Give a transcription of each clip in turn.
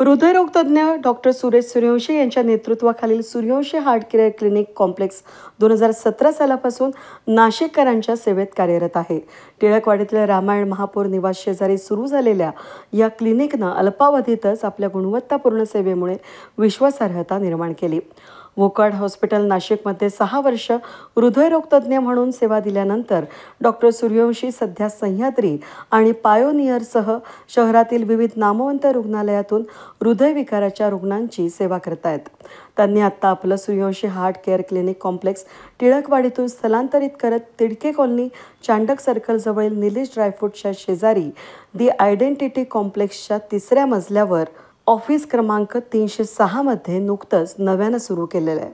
हृदयरोग तज्ज्ञ डॉक्टर सुरेश सूर्यवंशी यांच्या नेतृत्वाखालील Suryavanshi heart care clinic complex 2017 सालापासून नाशिककरांच्या सेवेत कार्यरत आहे. टिळकवाडीतील रामायण महापौर निवास शेजारी सुरू झालेल्या या क्लिनिकनं अल्पावधीतच आपल्या गुणवत्तापूर्ण सेवेमुळे विश्वासार्हता निर्माण केली. वोकार्ड हॉस्पिटल नाशिकमध्ये 6 वर्ष हृदयरोग तज्ज्ञ म्हणून सेवा दिल्यानंतर डॉक्टर सूर्यवंशी सध्या सह्याद्री आणि पायोनियरसह शहरातील विविध नामवंत रुग्णालयातून हृदयविकाराच्या रुग्णांची सेवा करतायत. त्यांनी आत्ता आपलं Suryavanshi heart care clinic complex टिळकवाडीतून स्थलांतरित करत तिडके कॉलनी चांडक सर्कलजवळील निलेश ड्रायफ्रूटच्या शेजारी दी आयडेंटिटी कॉम्प्लेक्सच्या 3ऱ्या मजल्यावर ऑफिस क्रमांक 306 मध्ये नुकतंच नव्यानं सुरू केलेलं आहे.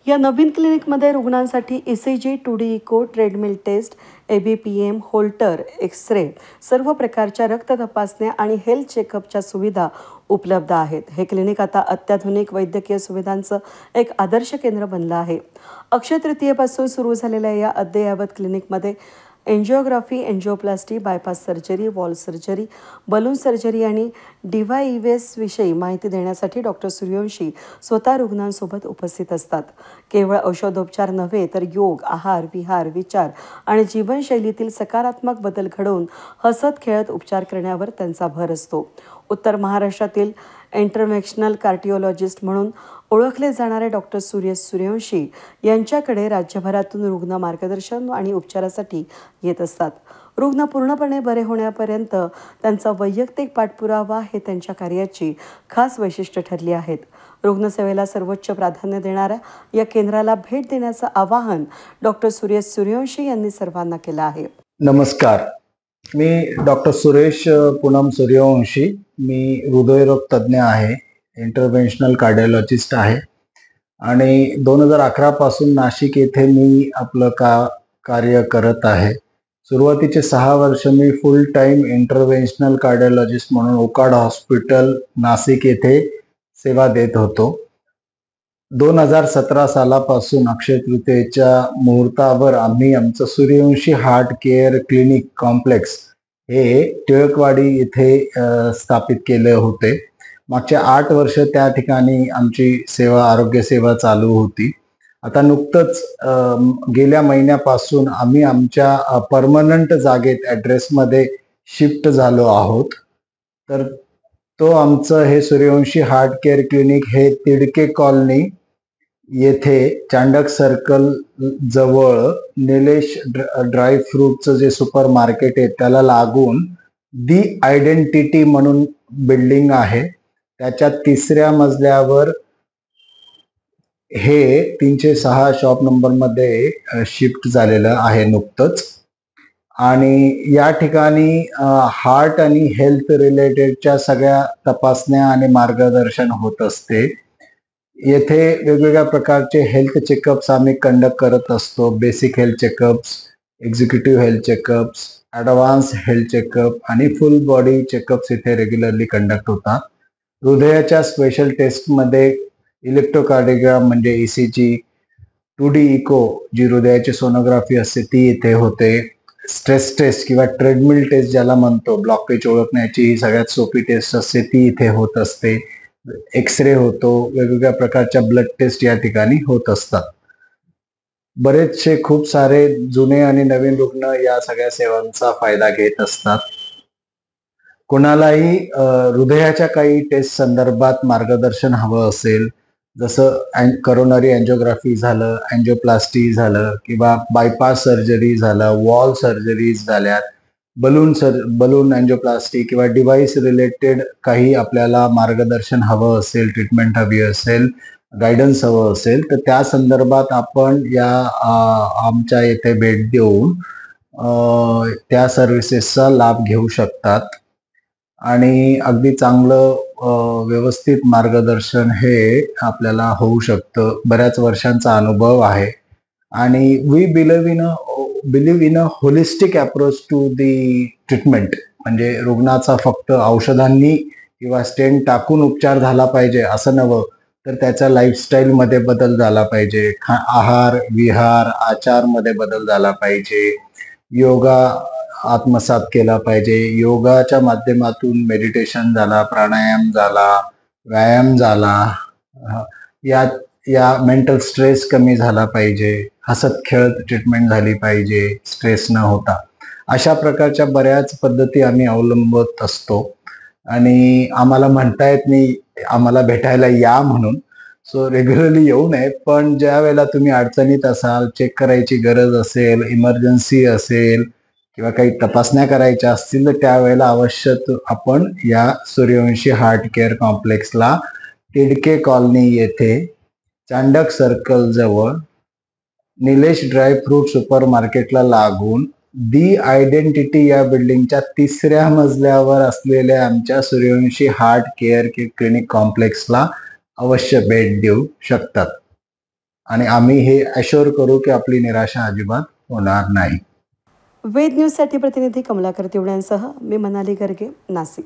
या नवीन क्लिनिकमध्ये रुग्णांसाठी ECG, 2D echo, treadmill test, ABPM, Holter, x ray, सर्व प्रकारच्या रक्त तपासण्या आणि हेल्थ चेकअपच्या सुविधा उपलब्ध आहेत. हे क्लिनिक आता अत्याधुनिक वैद्यकीय सुविधांचं एक आदर्श केंद्र बनलं आहे. अक्षय तृतीयेपासून सुरू झालेल्या या अद्ययावत क्लिनिकमध्ये angiography, angioplasty, bypass surgery, wall surgery, balloon surgery आणि DIVS विषयी माहिती देण्यासाठी डॉक्टर सूर्यवंशी स्वतः रुग्णांसोबत उपस्थित असतात. केवळ औषधोपचार नव्हे तर योग, आहार, विहार, विचार आणि जीवनशैलीतील सकारात्मक बदल घडवून हसत खेळत उपचार करण्यावर त्यांचा भर असतो. उत्तर महाराष्ट्रातील इंटरव्हेन्शनल कार्डिओलॉजिस्ट म्हणून ओळखले जाणारे डॉक्टर सूर्यवंशी यांच्याकडे राज्यभरातून रुग्ण मार्गदर्शन आणि उपचारासाठी येत असतात. रुग्ण पूर्णपणे बरे होण्यापर्यंत त्यांचा वैयक्तिक पाठपुरावा हे त्यांच्या कार्याची खास वैशिष्ट्य ठरली आहेत. रुग्णसेवेला सर्वोच्च प्राधान्य देणाऱ्या या केंद्राला भेट देण्याचं आवाहन डॉक्टर सूर्यवंशी यांनी सर्वांना केलं आहे. नमस्कार, मी डॉक्टर सुरेश पूनम सूर्यवंशी. मी हृदयरोग तज्ज्ञ आहे, इंटरव्हेन्शनल कार्डिओलॉजिस्ट आहे आणि 2011 पासून नाशिक येथे मी आपलं कार्य करत आहे. सुरुवातीचे 6 वर्ष मी फुल टाइम इंटरव्हेन्शनल कार्डिओलॉजिस्ट म्हणून वोकार्ड हॉस्पिटल नाशिक येथे सेवा देत होतो. 2017 सालापासून अक्षय तृतीयेच्या मुहूर्तावर आम्ही आमचं Suryavanshi heart care clinic complex हे टिळकवाडी येथे स्थापित केले होते. मागच्या 8 वर्ष त्या ठिकाणी आमची आरोग्य सेवा चालू होती. आता नुकतंच गेल्या महिन्यापासून आम्ही आमच्या परमनंट जागेत ॲड्रेसमध्ये शिफ्ट झालो आहोत. तर तो आमचं हे सूर्यवंशी हार्ट केअर क्लिनिक हे तिडके कॉलनी येथे चांडक सर्कल जवळ निलेश ड्रायफ्रूटचं जे सुपर मार्केट आहे त्याला लागून दी आयडेंटिटी म्हणून बिल्डिंग आहे. त्याच्या 3ऱ्या मजल्यावर हे 306 शॉप नंबरमध्ये शिफ्ट झालेलं आहे नुकतंच. आणि या ठिकाणी हार्ट आणि हेल्थ रिलेटेडच्या सगळ्या तपासण्या आणि मार्गदर्शन होत असते. येथे वेगवेगळ्या प्रकारचे हेल्थ चेकअप्स आम्ही कंडक्ट करत असतो. Basic health checkups, executive health checkups, advance health checkup आणि फुल बॉडी चेकअप्स इथे रेग्युलरली कंडक्ट होतात. हृदयाच्या स्पेशल टेस्टमध्ये इलेक्ट्रोकार्डिओग्राम म्हणजे ECG, 2D इको जी हृदयाची सोनोग्राफी असते ती इथे होते. स्ट्रेस टेस्ट किंवा ट्रेडमिल टेस्ट ज्याला म्हणतो, ब्लॉकेज ओळखण्याची ही सगळ्यात सोपी टेस्ट असते ती इथे होत असते. एक्स-रे होतो, वेगवेगळ्या प्रकारच्या ब्लड टेस्ट या ठिकाणी होत असतात. बरेचसे खूप सारे जुने आणि नवीन रुग्ण या सगळ्या सेवांचा फायदा घेत असतात. कोणालाही हृदयाच्या काही टेस्ट संदर्भात मार्गदर्शन हवं असेल, जसं करोनरी एन्जिओग्राफी झालं, एन्जिओप्लास्टी झालं किंवा बायपास सर्जरी झालं, वॉल सर्जरीज झाल्यात, बलून एन्जिओप्लास्टी किंवा डिव्हाइस रिलेटेड काही आपल्याला मार्गदर्शन हवं असेल, ट्रीटमेंट हवी असेल, गायडन्स हवं असेल तर त्या संदर्भात आपण आमच्या येथे भेट देऊन त्या सर्व्हिसेसचा लाभ घेऊ शकतात. आणि अगदी चांगलं व्यवस्थित मार्गदर्शन हे आपल्याला होऊ शकतं. बऱ्याच वर्षांचा अनुभव आहे आणि we believe in a holistic approach to the treatment. म्हणजे रुग्णाचा फक्त औषधांनी किंवा स्टेंट टाकून उपचार झाला पाहिजे असं नव्हे, तर त्याच्या लाईफस्टाईलमध्ये बदल झाला पाहिजे, आहार, विहार, आचारमध्ये बदल झाला पाहिजे, योगा आत्मसात केला पाहिजे. योगाच्या माध्यमातून मेडिटेशन झाला, प्राणायाम झाला, व्यायाम झाला, अ, या या मेंटल स्ट्रेस कमी झाला पाहिजे, हसत खेळत ट्रीटमेंट झाली पाहिजे, स्ट्रेस न होता. अशा प्रकारच्या बऱ्याच पद्धती आम्ही अवलंबत असतो आणि आम्हाला म्हणता येत नाही आम्हाला भेटायला या म्हणून. सो रेग्युलरली येऊ नये, पण ज्या वेळेला तुम्ही अडचणीत असाल, चेक करायची गरज असेल, इमर्जन्सी असेल किंवा काही तपासण्या करायच्या असतील, तर त्यावेळेला अवश्य आपण या सूर्यवंशी हार्ट केअर कॉम्प्लेक्सला तिडके कॉलनी येथे चांडक सर्कल जवळ निलेश ड्रायफ्रूट सुपर मार्केटला लागून दी आयडेंटिटी या बिल्डिंगच्या 3ऱ्या मजल्यावर असलेल्या आमच्या सूर्यवंशी हार्ट केअर क्लिनिक कॉम्प्लेक्सला अवश्य भेट देऊ शकतात आणि आम्ही हे अश्योर करू की आपली निराशा अजिबात होणार नाही. वेद न्यूजसाठी प्रतिनिधी कमलाकर तिवड्यांसह मी मनाली गर्गे, नाशिक.